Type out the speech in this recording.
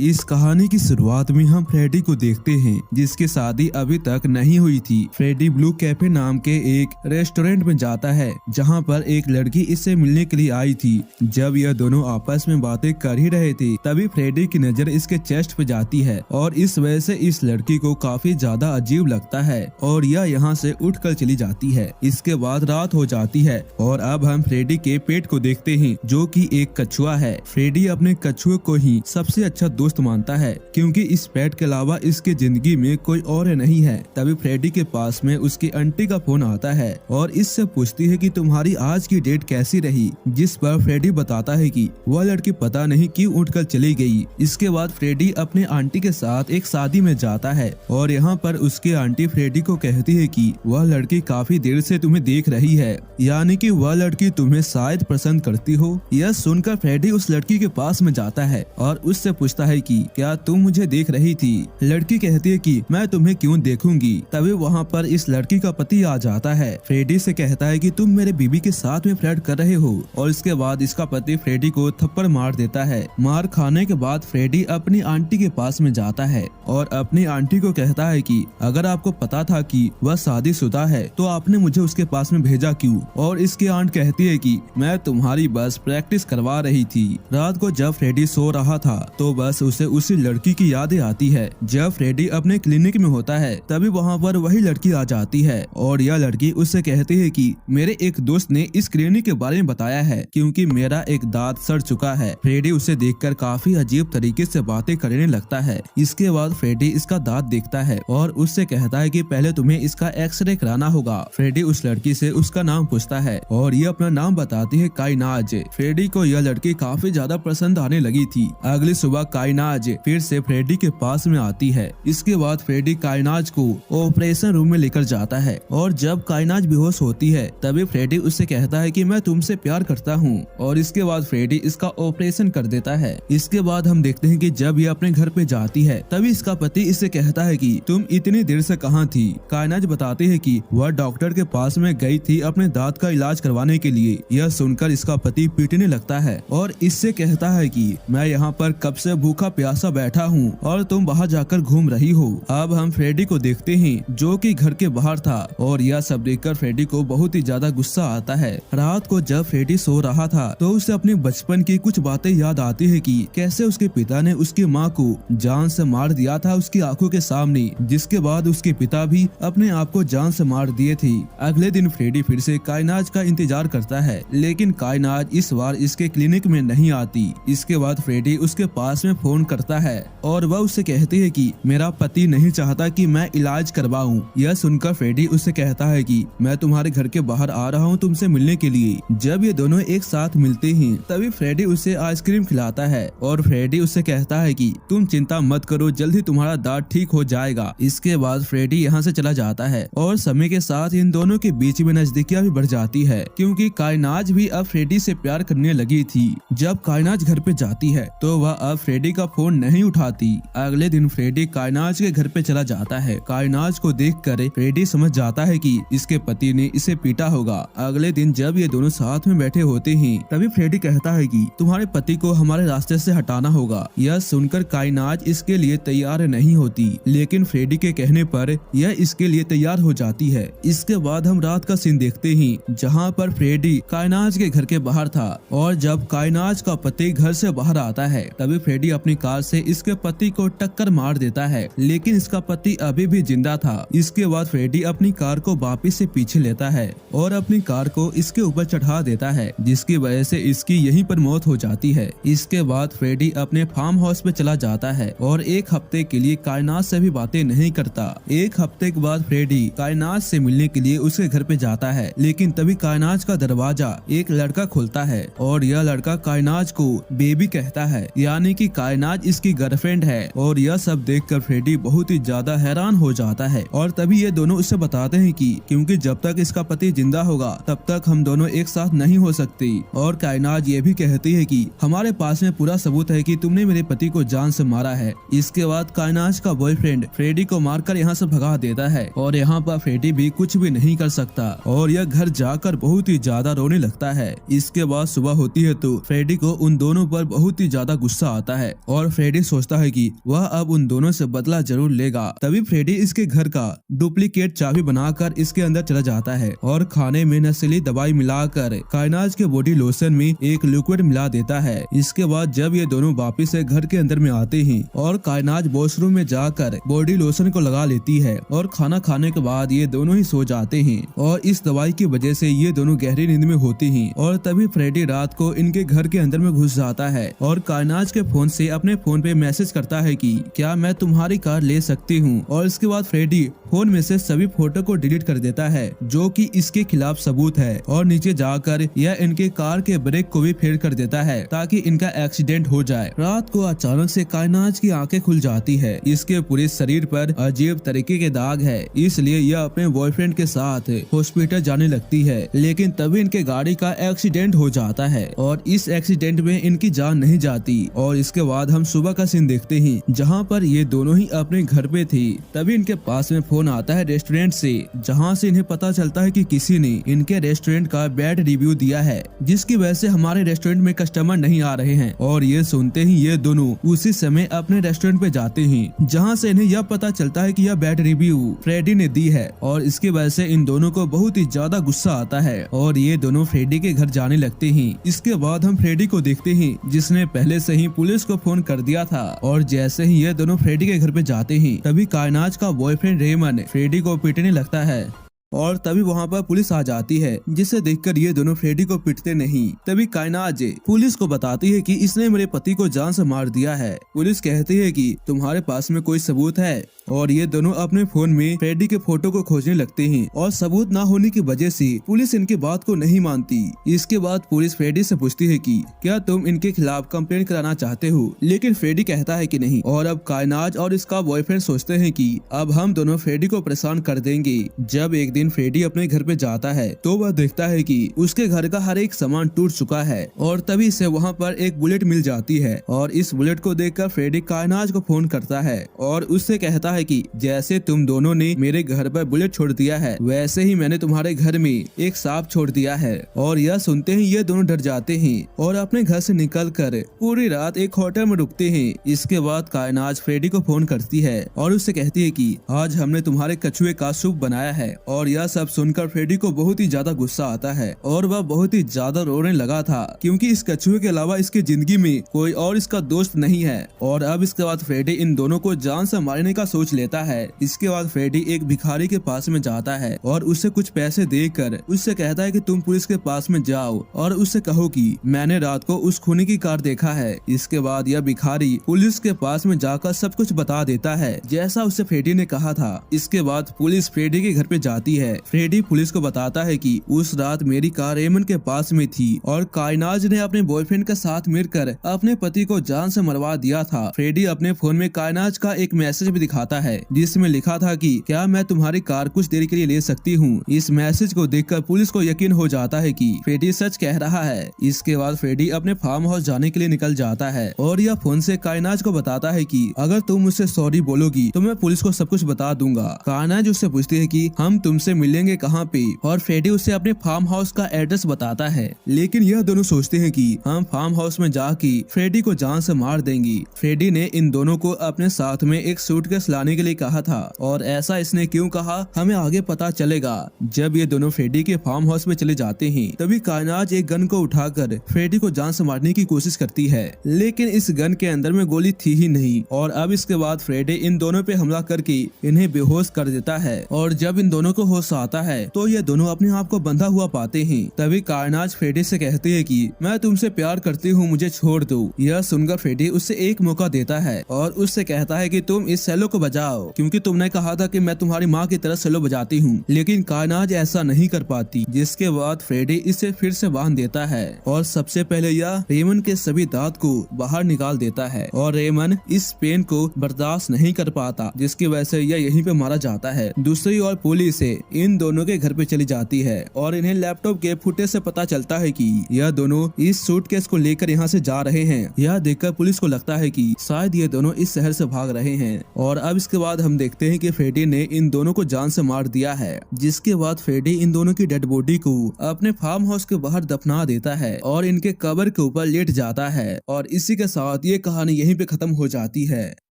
इस कहानी की शुरुआत में हम फ्रेडी को देखते हैं जिसकी शादी अभी तक नहीं हुई थी। फ्रेडी ब्लू कैफे नाम के एक रेस्टोरेंट में जाता है जहां पर एक लड़की इससे मिलने के लिए आई थी। जब यह दोनों आपस में बातें कर ही रहे थे तभी फ्रेडी की नजर इसके चेस्ट पे जाती है और इस वजह से इस लड़की को काफी ज्यादा अजीब लगता है और यह यहाँ से उठकर चली जाती है। इसके बाद रात हो जाती है और अब हम फ्रेडी के पेट को देखते हैं जो कि एक कछुआ है। फ्रेडी अपने कछुए को ही सबसे अच्छा दोस्त मानता है क्योंकि इस पेट के अलावा इसकी जिंदगी में कोई और नहीं है। तभी फ्रेडी के पास में उसकी आंटी का फोन आता है और इससे पूछती है कि तुम्हारी आज की डेट कैसी रही, जिस पर फ्रेडी बताता है कि वह लड़की पता नहीं क्यों उठकर चली गई। इसके बाद फ्रेडी अपने आंटी के साथ एक शादी में जाता है और यहाँ पर उसकी आंटी फ्रेडी को कहती है कि वह लड़की काफी देर से तुम्हें देख रही है, यानी कि वह लड़की तुम्हें शायद पसंद करती हो। यह सुनकर फ्रेडी उस लड़की के पास में जाता है और उससे पूछता है कि क्या तुम मुझे देख रही थी। लड़की कहती है कि मैं तुम्हें क्यों देखूंगी। तभी वहाँ पर इस लड़की का पति आ जाता है। फ्रेडी से कहता है कि तुम मेरे बीबी के साथ में फ्लर्ट कर रहे हो और इसके बाद इसका पति फ्रेडी को थप्पड़ मार देता है। मार खाने के बाद फ्रेडी अपनी आंटी के पास में जाता है और अपनी आंटी को कहता है कि अगर आपको पता था कि वह शादीशुदा है तो आपने मुझे उसके पास में भेजा क्यों। और इसकी आंट कहती है कि मैं तुम्हारी बस प्रैक्टिस करवा रही थी। रात को जब फ्रेडी सो रहा था तो बस उसे उसी लड़की की यादें आती है। जब फ्रेडी अपने क्लिनिक में होता है तभी वहाँ पर वही लड़की आ जाती है और यह लड़की उससे कहती है कि मेरे एक दोस्त ने इस क्लिनिक के बारे में बताया है क्योंकि मेरा एक दांत सड़ चुका है। फ्रेडी उसे देखकर काफी अजीब तरीके से बातें करने लगता है। इसके बाद फ्रेडी इसका दांत देखता है और उससे कहता है कि पहले तुम्हें इसका एक्सरे कराना होगा। फ्रेडी उस लड़की से उसका नाम पूछता है और ये अपना नाम बताती है काइनाज। फ्रेडी को यह लड़की काफी ज्यादा पसंद आने लगी थी। अगली सुबह काइनाज फिर से फ्रेडी के पास में आती है। इसके बाद फ्रेडी काइनाज को ऑपरेशन रूम में लेकर जाता है और जब काइनाज बेहोश होती है तभी फ्रेडी उससे कहता है कि मैं तुमसे प्यार करता हूँ और इसके बाद फ्रेडी इसका ऑपरेशन कर देता है। इसके बाद हम देखते हैं कि जब ये अपने घर पे जाती है तभी इसका पति इससे कहता है कि तुम इतनी देर से कहाँ थी। काइनाज बताती है कि वह डॉक्टर के पास में गई थी अपने दांत का इलाज करवाने के लिए। यह सुनकर इसका पति पीटने लगता है और इससे कहता है कि मैं यहाँ पर कब से भूखा प्यासा बैठा हूँ और तुम बाहर जाकर घूम रही हो। अब हम फ्रेडी को देखते हैं जो कि घर के बाहर था और यह सब देखकर फ्रेडी को बहुत ही ज्यादा गुस्सा आता है। रात को जब फ्रेडी सो रहा था तो उसे अपने बचपन की कुछ बातें याद आती है कि कैसे उसके पिता ने उसकी माँ को जान से मार दिया था उसकी आंखों के सामने, जिसके बाद उसके पिता भी अपने आप को जान से मार दिए थे। अगले दिन फ्रेडी फिर से काइनाज का इंतजार करता है लेकिन काइनाज इस बार इसके क्लिनिक में नहीं आती। इसके बाद फ्रेडी उसके पास में फोन करता है और वह उससे कहती है कि मेरा पति नहीं चाहता कि मैं इलाज करवाऊं। यह सुनकर फ्रेडी उससे कहता है कि मैं तुम्हारे घर के बाहर आ रहा हूं तुमसे मिलने के लिए। जब ये दोनों एक साथ मिलते हैं तभी फ्रेडी उसे आइसक्रीम खिलाता है और फ्रेडी उससे कहता है कि तुम चिंता मत करो, जल्दी तुम्हारा दांत ठीक हो जाएगा। इसके बाद फ्रेडी यहाँ से चला जाता है और समय के साथ इन दोनों के बीच में नजदीकियां भी बढ़ जाती है क्योंकि काइनाज भी अब फ्रेडी से प्यार करने लगी थी। जब काइनाज घर पे जाती है तो वह अब फ्रेडी का फोन नहीं उठाती। अगले दिन फ्रेडी काइनाज के घर पे चला जाता है। काइनाज को देखकर फ्रेडी समझ जाता है कि इसके पति ने इसे पीटा होगा। अगले दिन जब ये दोनों साथ में बैठे होते हैं तभी फ्रेडी कहता है कि तुम्हारे पति को हमारे रास्ते से हटाना होगा। यह सुनकर काइनाज इसके लिए तैयार नहीं होती लेकिन फ्रेडी के कहने पर यह इसके लिए तैयार हो जाती है। इसके बाद हम रात का सीन देखते हैं जहाँ पर फ्रेडी काइनाज के घर के बाहर था और जब काइनाज का पति घर से बाहर आता है तभी फ्रेडी अपनी कार से इसके पति को टक्कर मार देता है लेकिन इसका पति अभी भी जिंदा था। इसके बाद फ्रेडी अपनी कार को वापिस से पीछे लेता है और अपनी कार को इसके ऊपर चढ़ा देता है जिसकी वजह से इसकी यहीं पर मौत हो जाती है। इसके बाद फ्रेडी अपने फार्म हाउस पे चला जाता है और एक हफ्ते के लिए काइनाज से भी बातें नहीं करता। एक हफ्ते के बाद फ्रेडी काइनाज से मिलने के लिए उसके घर पे जाता है लेकिन तभी काइनाज का दरवाजा एक लड़का खोलता है और यह लड़का काइनाज को बेबी कहता है, यानी कि काइनाज इसकी गर्लफ्रेंड है। और यह सब देखकर फ्रेडी बहुत ही ज्यादा हैरान हो जाता है और तभी ये दोनों उससे बताते हैं कि क्योंकि जब तक इसका पति जिंदा होगा तब तक हम दोनों एक साथ नहीं हो सकते। और काइनाज ये भी कहती है कि हमारे पास में पूरा सबूत है कि तुमने मेरे पति को जान से मारा है। इसके बाद काइनाज का बॉयफ्रेंड फ्रेडी को मारकर यहाँ से भगा देता है और यहाँ पर फ्रेडी भी कुछ भी नहीं कर सकता और यह घर जाकर बहुत ही ज्यादा रोने लगता है। इसके बाद सुबह होती है तो फ्रेडी को उन दोनों पर बहुत ही ज्यादा गुस्सा आता है और फ्रेडी सोचता है कि वह अब उन दोनों से बदला जरूर लेगा। तभी फ्रेडी इसके घर का डुप्लीकेट चाबी बनाकर इसके अंदर चला जाता है और खाने में नशीली दवाई मिलाकर कायनाज के बॉडी लोशन में एक लिक्विड मिला देता है। इसके बाद जब ये दोनों वापिस से घर के अंदर में आते हैं और कायनाज वॉशरूम में जाकर बॉडी लोशन को लगा लेती है और खाना खाने के बाद ये दोनों ही सो जाते हैं और इस दवाई की वजह से ये दोनों गहरी नींद में होते हैं। और तभी फ्रेडी रात को इनके घर के अंदर में घुस जाता है और कायनाज के फोन से अपने फोन पे मैसेज करता है कि क्या मैं तुम्हारी कार ले सकती हूँ। और इसके बाद फ्रेडी फोन में से सभी फोटो को डिलीट कर देता है जो कि इसके खिलाफ सबूत है और नीचे जाकर यह इनके कार के ब्रेक को भी फेल कर देता है ताकि इनका एक्सीडेंट हो जाए। रात को अचानक से कायनाज की आंखें खुल जाती है। इसके पूरे शरीर पर अजीब तरीके के दाग है, इसलिए यह अपने बॉयफ्रेंड के साथ हॉस्पिटल जाने लगती है। लेकिन तभी इनके गाड़ी का एक्सीडेंट हो जाता है और इस एक्सीडेंट में इनकी जान नहीं जाती। और इसके बाद हम सुबह का सीन देखते हैं जहाँ पर ये दोनों ही अपने घर पे थे। तभी इनके पास में फोन आता है रेस्टोरेंट से, जहाँ से इन्हें पता चलता है कि किसी ने इनके रेस्टोरेंट का बैड रिव्यू दिया है जिसकी वजह से हमारे रेस्टोरेंट में कस्टमर नहीं आ रहे हैं। और ये सुनते ही ये दोनों उसी समय अपने रेस्टोरेंट पे जाते हैं जहाँ से इन्हें यह पता चलता है कि यह बैड रिव्यू फ्रेडी ने दी है और इसकी वजह से इन दोनों को बहुत ही ज्यादा गुस्सा आता है और ये दोनों फ्रेडी के घर जाने लगते हैं। इसके बाद हम फ्रेडी को देखते हैं जिसने पहले से ही पुलिस को फोन कर दिया था। और जैसे ही ये दोनों फ्रेडी के घर पे जाते हैं तभी कायनाज का बॉयफ्रेंड रेमन फ्रेडी को पीटने लगता है और तभी वहाँ पर पुलिस आ जाती है जिसे देखकर ये दोनों फ्रेडी को पीटते नहीं। तभी कायनाज पुलिस को बताती है कि इसने मेरे पति को जान से मार दिया है। पुलिस कहती है कि तुम्हारे पास में कोई सबूत है और ये दोनों अपने फोन में फ्रेडी के फोटो को खोजने लगते हैं और सबूत ना होने की वजह से पुलिस इनकी बात को नहीं मानती। इसके बाद पुलिस फ्रेडी से पूछती है कि क्या तुम इनके खिलाफ कंप्लेंट कराना चाहते हो, लेकिन फ्रेडी कहता है कि नहीं। और अब कायनाज और इसका बॉयफ्रेंड सोचते हैं कि अब हम दोनों फ्रेडी को परेशान कर देंगे। जब एक दिन फ्रेडी अपने घर पे जाता है तो वह देखता है कि उसके घर का हर एक सामान टूट चुका है और तभी से वहाँ पर एक बुलेट मिल जाती है। और इस बुलेट को देखकर फ्रेडी कायनाज को फोन करता है और उससे कहता है कि जैसे तुम दोनों ने मेरे घर पर बुलेट छोड़ दिया है वैसे ही मैंने तुम्हारे घर में एक सांप छोड़ दिया है। और यह सुनते ही ये दोनों डर जाते हैं और अपने घर से निकलकर पूरी रात एक होटल में रुकते हैं। इसके बाद कायनाज फ्रेडी को फोन करती है और उससे कहती है कि आज हमने तुम्हारे कछुए का सूप बनाया है। और यह सब सुनकर फ्रेडी को बहुत ही ज्यादा गुस्सा आता है और वह बहुत ही ज्यादा रोने लगा था क्योंकि इस कछुए के अलावा इसकी जिंदगी में कोई और इसका दोस्त नहीं है। और अब इसके बाद फ्रेडी इन दोनों को जान से मारने का सोच लेता है। इसके बाद फ्रेडी एक भिखारी के पास में जाता है और उससे कुछ पैसे देकर उससे कहता है कि तुम पुलिस के पास में जाओ और उससे कहो कि मैंने रात को उस खूनी की कार देखा है। इसके बाद यह भिखारी पुलिस के पास में जाकर सब कुछ बता देता है जैसा उससे फ्रेडी ने कहा था। इसके बाद पुलिस फ्रेडी के घर पे जाती है। फ्रेडी पुलिस को बताता है कि उस रात मेरी कार रेमन के पास में थी और कायनाज ने अपने बॉयफ्रेंड के साथ मिलकर अपने पति को जान से मरवा दिया था। फ्रेडी अपने फोन में कायनाज का एक मैसेज भी दिखाता है जिसमें लिखा था कि क्या मैं तुम्हारी कार कुछ देर के लिए ले सकती हूँ। इस मैसेज को देखकर पुलिस को यकीन हो जाता है कि फ्रेडी सच कह रहा है। इसके बाद फ्रेडी अपने फार्म हाउस जाने के लिए निकल जाता है और यह फोन से कायनाज को बताता है कि अगर तुम मुझसे सॉरी बोलोगी तो मैं पुलिस को सब कुछ बता दूंगा। कायनाज उससे पूछती है कि हम तुमसे मिलेंगे कहाँ पे और फ्रेडी उसे अपने फार्म हाउस का एड्रेस बताता है। लेकिन यह दोनों सोचते हैं कि हम फार्म हाउस में जाके फ्रेडी को जान से मार देंगी। फ्रेडी ने इन दोनों को अपने साथ में एक सूटकेस लाने के लिए कहा था और ऐसा इसने क्यों कहा हमें आगे पता चलेगा। जब ये दोनों फ्रेडी के फार्म हाउस में चले जाते हैं तभी कायनाज एक गन को उठाकर फ्रेडी को जान से मारने की कोशिश करती है, लेकिन इस गन के अंदर में गोली थी ही नहीं। और अब इसके बाद फ्रेडी इन दोनों पे हमला करके इन्हें बेहोश कर देता है और जब इन दोनों को होश आता है तो ये दोनों अपने आप को बंधा हुआ पाते हैं। तभी कायनाज फ्रेडी से कहती है कि मैं तुमसे प्यार करती हूँ, मुझे छोड़ दो। यह सुनकर फ्रेडी उससे एक मौका देता है और उससे कहता है कि तुम इस सेलो को बजाओ क्योंकि तुमने कहा था कि मैं तुम्हारी माँ की तरह सेलो बजाती हूँ। लेकिन कायनाज ऐसा नहीं कर पाती, जिसके बाद फ्रेडी इसे फिर से बांध देता है और सबसे पहले यह रेमन के सभी दांत को बाहर निकाल देता है और रेमन इस पेन को बर्दाश्त नहीं कर पाता जिसकी वजह से यह यहीं पे मारा जाता है। दूसरी ओर पुलिस इन दोनों के घर पे चली जाती है और इन्हें लैपटॉप के फुटेज से पता चलता है कि यह दोनों इस सूटकेस को लेकर यहाँ से जा रहे हैं। यह देखकर पुलिस को लगता है कि शायद ये दोनों इस शहर से भाग रहे हैं और अब इसके बाद हम देखते हैं कि फ्रेडी ने इन दोनों को जान से मार दिया है, जिसके बाद फ्रेडी इन दोनों की डेड बॉडी को अपने फार्म हाउस के बाहर दफना देता है और इनके कब्र के ऊपर लेट जाता है और इसी के साथ ये कहानी यहीं पे खत्म हो जाती है।